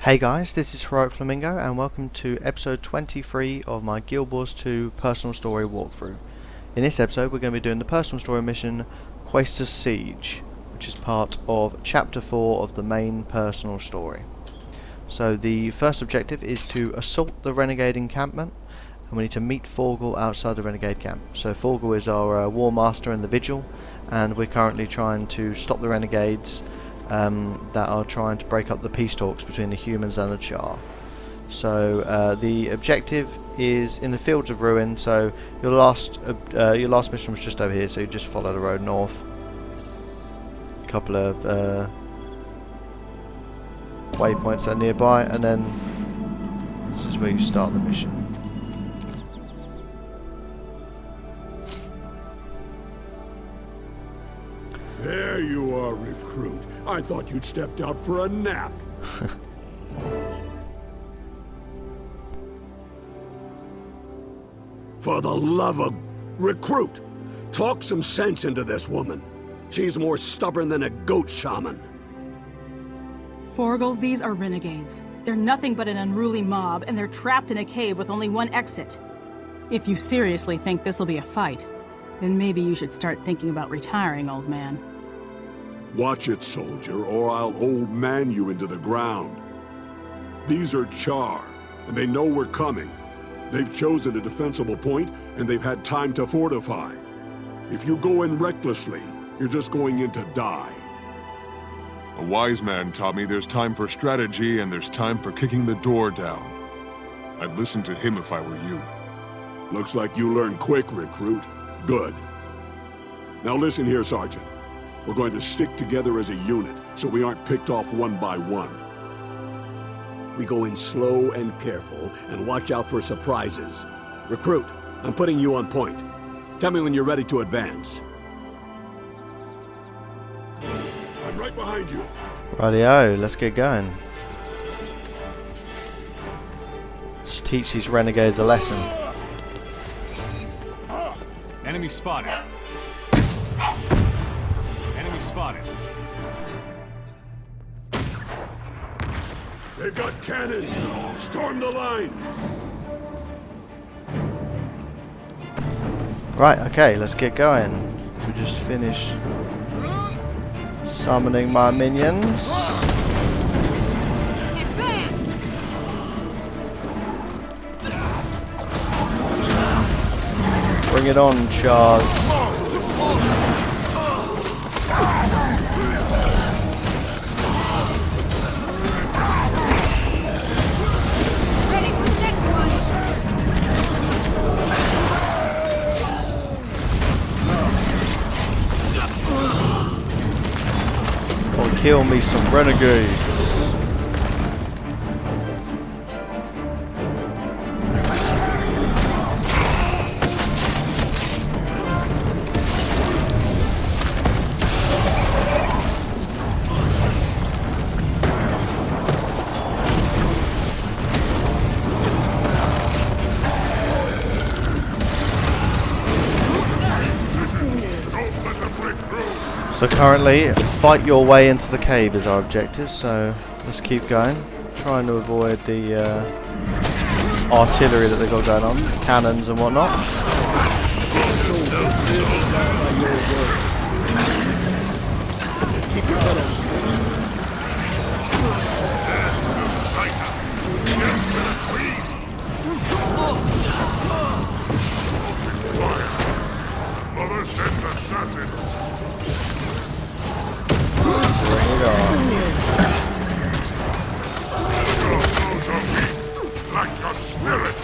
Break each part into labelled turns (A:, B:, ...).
A: Hey guys, this is Heroic Flamingo and welcome to episode 23 of my Guild Wars 2 personal story walkthrough. In this episode we're going to be doing the personal story mission Quaestor Siege, which is part of chapter 4 of the main personal story. So the first objective is to assault the renegade encampment, and we need to meet Forgal outside the renegade camp. So Forgal is our war master in the vigil, and we're currently trying to stop the renegades that are trying to break up the peace talks between the humans and the Char. So the objective is in the Fields of Ruin. So your last mission was just over here, so you just follow the road north. A couple of waypoints that are nearby, and then this is where you start the mission.
B: There you are, recruit. I thought you'd stepped out for a nap. For the love of... Recruit! Talk some sense into this woman. She's more stubborn than a goat shaman.
C: Forgal, these are renegades. They're nothing but an unruly mob, and they're trapped in a cave with only one exit. If you seriously think this'll be a fight, then maybe you should start thinking about retiring, old man.
B: Watch it, soldier, or I'll old man you into the ground. These are Char, and they know we're coming. They've chosen a defensible point, and they've had time to fortify. If you go in recklessly, you're just going in to die.
D: A wise man taught me there's time for strategy and there's time for kicking the door down. I'd listen to him if I were you.
B: Looks like you learned quick, recruit. Good. Now listen here, Sergeant. We're going to stick together as a unit, so we aren't picked off one by one. We go in slow and careful, and watch out for surprises. Recruit, I'm putting you on point. Tell me when you're ready to advance. I'm right behind you.
A: Rightio, let's get going. Let's teach these renegades a lesson.
E: Enemy spotted. Enemy spotted.
B: They've got cannon! Storm the line!
A: Right, okay, let's get going. We just finished summoning my minions. Bring it on, Chars. Kill me some renegades. So currently, fight your way into the cave is our objective, so let's keep going. Trying to avoid the artillery that they've got going on, cannons and whatnot.
B: Mother sent assassin!
A: Bring it on.
B: Like your spirit!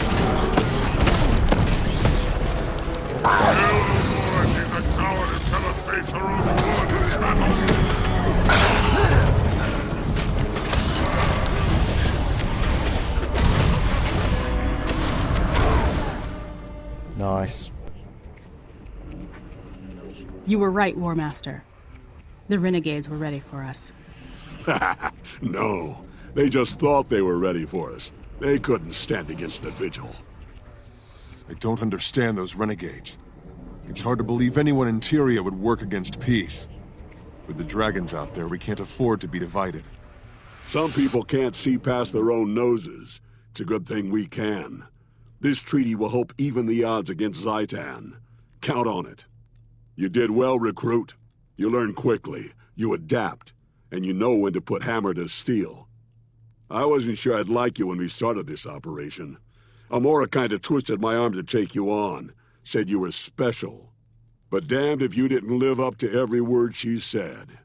A: Nice.
C: You were right, War Master. The renegades were ready for us.
B: No, they just thought they were ready for us. They couldn't stand against the vigil.
D: I don't understand those renegades. It's hard to believe anyone in Tyria would work against peace. With the dragons out there, we can't afford to be divided.
B: Some people can't see past their own noses. It's a good thing we can. This treaty will help even the odds against Zaitan. Count on it. You did well, recruit. You learn quickly, you adapt, and you know when to put hammer to steel. I wasn't sure I'd like you when we started this operation. Amora kinda twisted my arm to take you on, said you were special. But damned if you didn't live up to every word she said.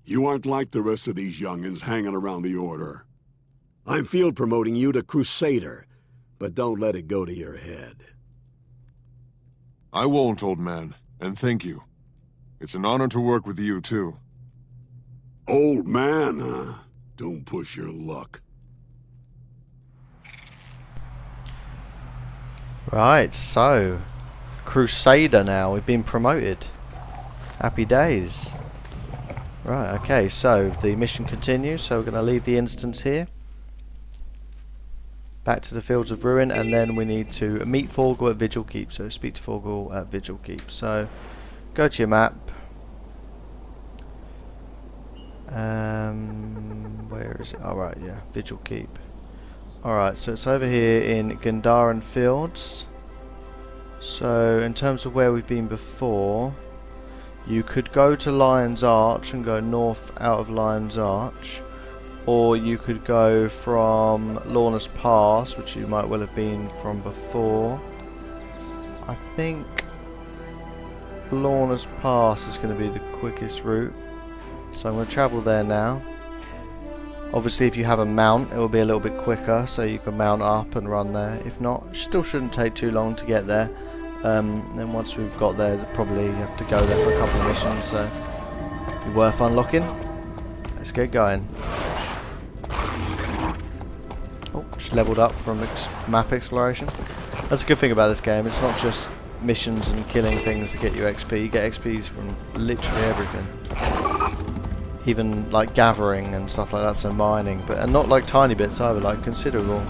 B: You aren't like the rest of these youngins hanging around the Order.
F: I'm field promoting you to Crusader, but don't let it go to your head.
D: I won't, old man, and thank you. It's an honor to work with you, too.
B: Old man, huh? Don't push your luck.
A: Right, so Crusader now. We've been promoted. Happy days. Right, okay, so the mission continues. So we're going to leave the instance here. Back to the Fields of Ruin, and then we need to meet Forgal at Vigil Keep. So speak to Forgal at Vigil Keep. So go to your map. Where is it? Alright, yeah, Vigil Keep. Alright, so it's over here in Gandharan Fields. So in terms of where we've been before, you could go to Lion's Arch and go north out of Lion's Arch, or you could go from Lorna's Pass, which you might well have been from before. I think Lorna's Pass is going to be the quickest route, so I'm going to travel there now. Obviously if you have a mount it will be a little bit quicker, so you can mount up and run there. If not, still shouldn't take too long to get there. Then once we've got there, probably have to go there for a couple of missions, so be worth unlocking. Let's get going. Oh, just leveled up from map exploration. That's a good thing about this game, it's not just missions and killing things to get you XP, you get XPs from literally everything. Even like gathering and stuff like that, so mining, and not like tiny bits either, like considerable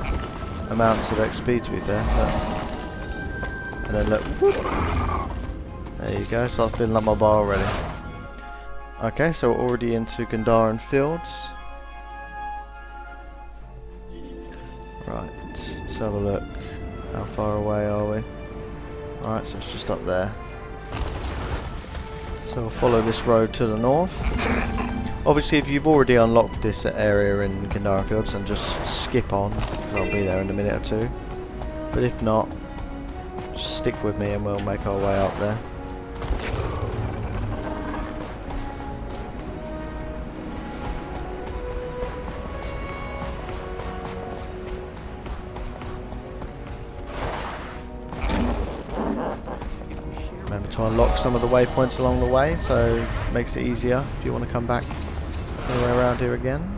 A: amounts of XP to be fair. And then look, whoop, there you go, starts filling up my bar already. Okay, so we're already into Gandharan Fields. Right, let's have a look. How far away are we? Alright, so it's just up there. So we'll follow this road to the north. Obviously if you've already unlocked this area in Gandharan Fields, then just skip on, I'll be there in a minute or two. But if not, just stick with me and we'll make our way up there. Remember to unlock some of the waypoints along the way, so it makes it easier if you want to come back anywhere around here again.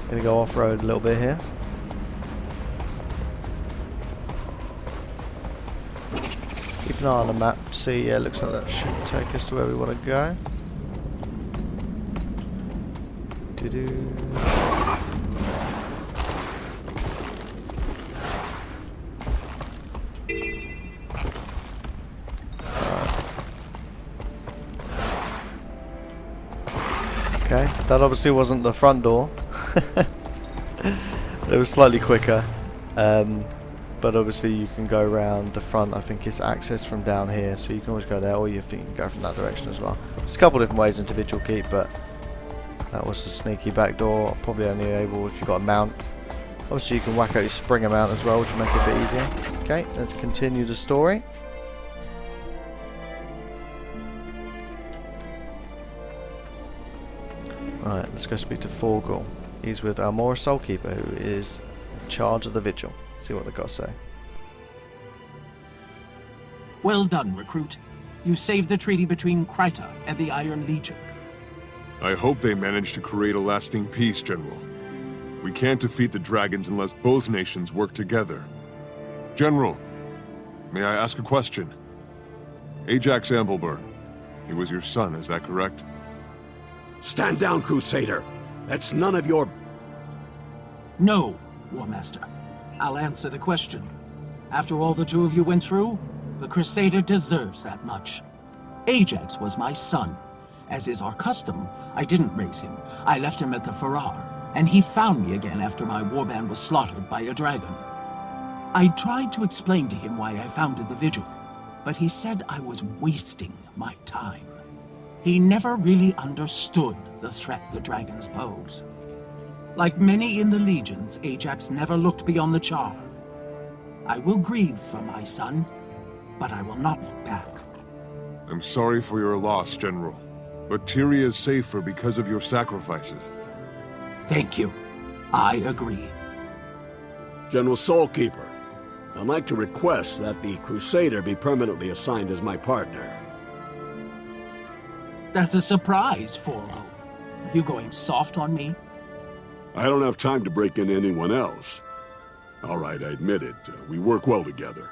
A: Gonna go off-road a little bit here. Keep an eye on the map to see, yeah, looks like that should take us to where we want to go. Doo-doo. Okay, that obviously wasn't the front door. It was slightly quicker, but obviously you can go around the front. I think it's access from down here, so you can always go there, or you can go from that direction as well. There's a couple different ways into Vigil Keep, but that was the sneaky back door. Probably only able if you've got a mount. Obviously you can whack out your Springer mount as well, which will make it a bit easier. Okay, let's continue the story. Right, let's go speak to Forgal. He's with Almora Soulkeeper, who is in charge of the vigil. See what they've got to say.
G: Well done, recruit. You saved the treaty between Quaestor and the Iron Legion.
D: I hope they manage to create a lasting peace, General. We can't defeat the dragons unless both nations work together. General, may I ask a question? Ajax Anvilburn, he was your son, is that correct?
F: Stand down, Crusader! That's none of your...
G: No, War Master. I'll answer the question. After all the two of you went through, the Crusader deserves that much. Ajax was my son. As is our custom, I didn't raise him. I left him at the Farrar, and he found me again after my warband was slaughtered by a dragon. I tried to explain to him why I founded the Vigil, but he said I was wasting my time. He never really understood the threat the dragons pose. Like many in the legions, Ajax never looked beyond the charm. I will grieve for my son, but I will not look back.
D: I'm sorry for your loss, General. But Tyria is safer because of your sacrifices.
G: Thank you. I agree.
F: General Soulkeeper, I'd like to request that the Crusader be permanently assigned as my partner.
G: That's a surprise, Forlo. Are you going soft on me?
B: I don't have time to break in anyone else. All right, I admit it. We work well together.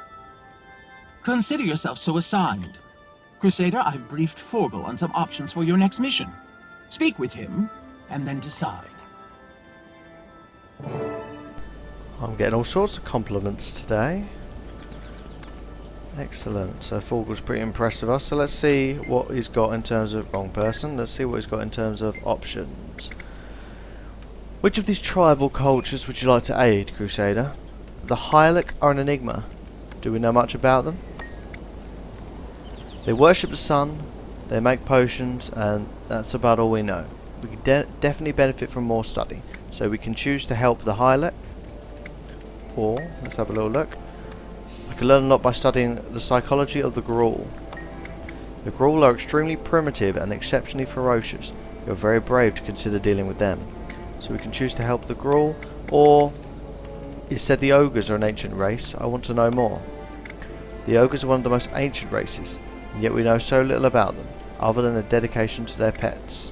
G: Consider yourself so assigned. Crusader, I've briefed Forgel on some options for your next mission. Speak with him, and then decide.
A: I'm getting all sorts of compliments today. Excellent. So Forgel's pretty impressed with us. So let's see what he's got in terms of... Wrong person. Let's see what he's got in terms of options. Which of these tribal cultures would you like to aid, Crusader? The Hylic are an enigma. Do we know much about them? They worship the sun, they make potions, and that's about all we know. We can definitely benefit from more study. So we can choose to help the Hylic, or, let's have a little look. I can learn a lot by studying the psychology of the Gruul. The Gruul are extremely primitive and exceptionally ferocious. You're very brave to consider dealing with them. So we can choose to help the Gruul, or it said the Ogres are an ancient race. I want to know more. The Ogres are one of the most ancient races, and yet we know so little about them, other than a dedication to their pets.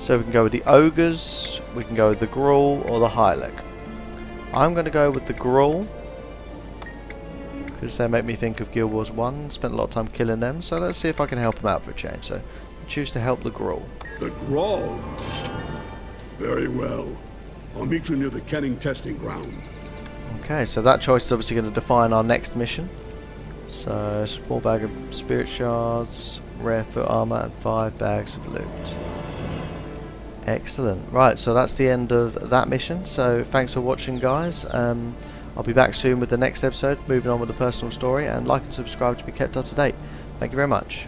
A: So we can go with the Ogres, we can go with the Gruul, or the Hylic. I'm going to go with the Gruul, because they make me think of Guild Wars 1, spent a lot of time killing them, so let's see if I can help them out for a change. So choose to help the Gruul.
B: The Grawl? Very well. I'll meet you near the Kenning testing ground.
A: Okay, so that choice is obviously going to define our next mission. So, small bag of spirit shards, rare foot armor, and 5 bags of loot. Excellent. Right, so that's the end of that mission. So, thanks for watching, guys. I'll be back soon with the next episode, moving on with the personal story, and like and subscribe to be kept up to date. Thank you very much.